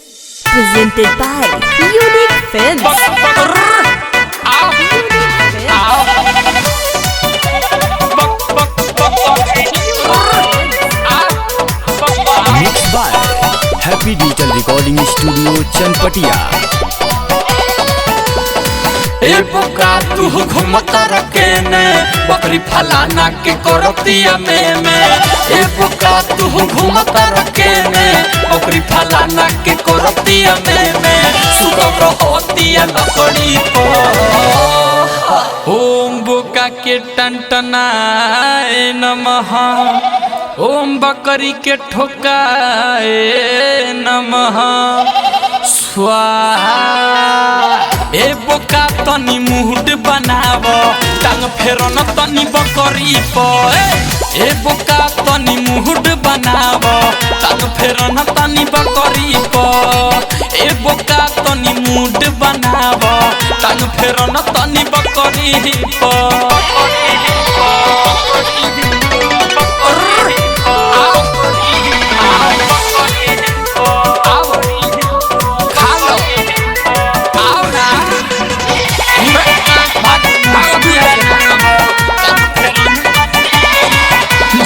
Presented by Unique Films. Mixed by Happy Digital Recording Studio Chanpatia. ए बोका तू घूमता रकेने बकरी फलाना के करतिया में ए बोका तू घूमता रकेने बकरी फलाना के करतिया में सुगम होतिया लकड़ी को ओम बोका के टनटनाए नमः ओम बकरी के ठोकाए नमः स्वाहा। ए बोका तनी मुहड बनाव टांग फेरन तनी बकरी पर ए बोका तनी मुहड बनाव टांग फेरन तनी बकरी पर ए बोका तनी मुहड बनाव टांग फेरन तनी बकरी पर।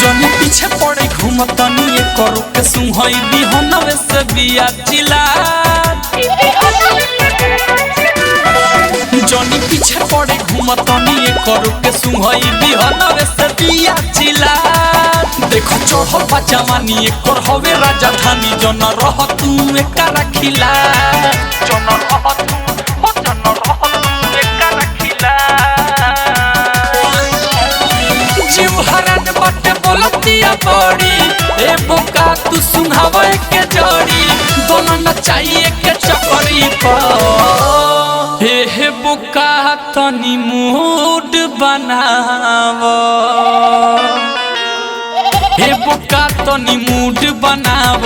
जनी पीछे पड़े घूमतनी ये करो के सुहई बिहनवे से बिया चिला जनी पीछे पड़े घूमतनी ये करो के सुहई बिहनवे से बिया चिला देखो चढ़ल बा जवानी एकर हवे राजधानी जन रह तू एकर खिला जन रह तू एकर खिला जीव हरण बटे बोलतिया बड़ी ए बोका तू सुनावे के जोड़ी दोनों न चाहिए के चकरी पर हे बोका तनी मूड बनाव हे बोका तनी मूड बनाव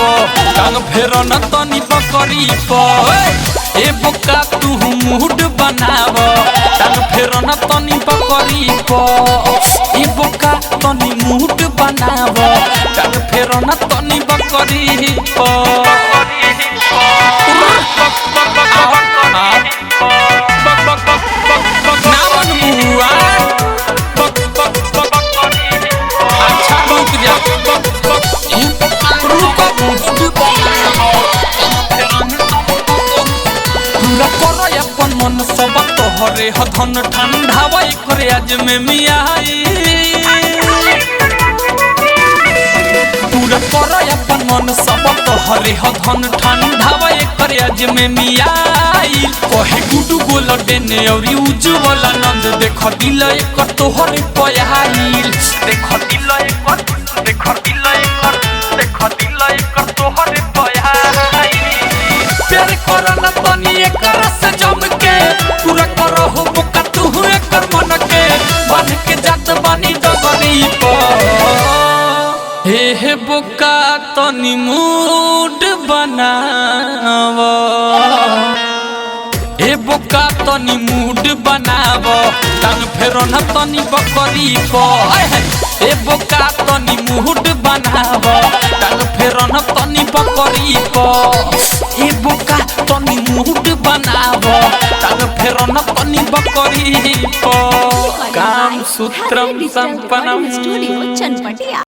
टांग फेरन तनी बकरी पर ए बोका तू मूड बनाव टांग फेरन तनी बकरी पर ए बोका तनी मूड बनाव टांग फेरन तनी बकरी पर। अच्छा रुक जा पूरा करो अपन मन सब तोहरे हथन ठंडा करे आज में मियाई पूरा करो अपन मन सब तोहरे हथन ठंडा करे आज में मियाई कहे गुडू गोल देने और उज्जवल आनंद देख दिल एक तोहरे पयाइल देख दिल एक तोहरे पयाइल प्यार करना तनी एकर से जम के पूरा करो हो बोका तू एकर मन के बन के जात बनी डगरी पर हे बोका तनी मूड बनाव ए बोका तनी मूड बनाव टांग फेरन तनी बकरी पर ए बोका तनी मूड बनाव टांग फेरन तनी बकरी पर ए बोका तनी मूड बनाव टांग फेरन तनी बकरी पर काम सूत्रम संपन्नम स्टूडियो चनपटिया।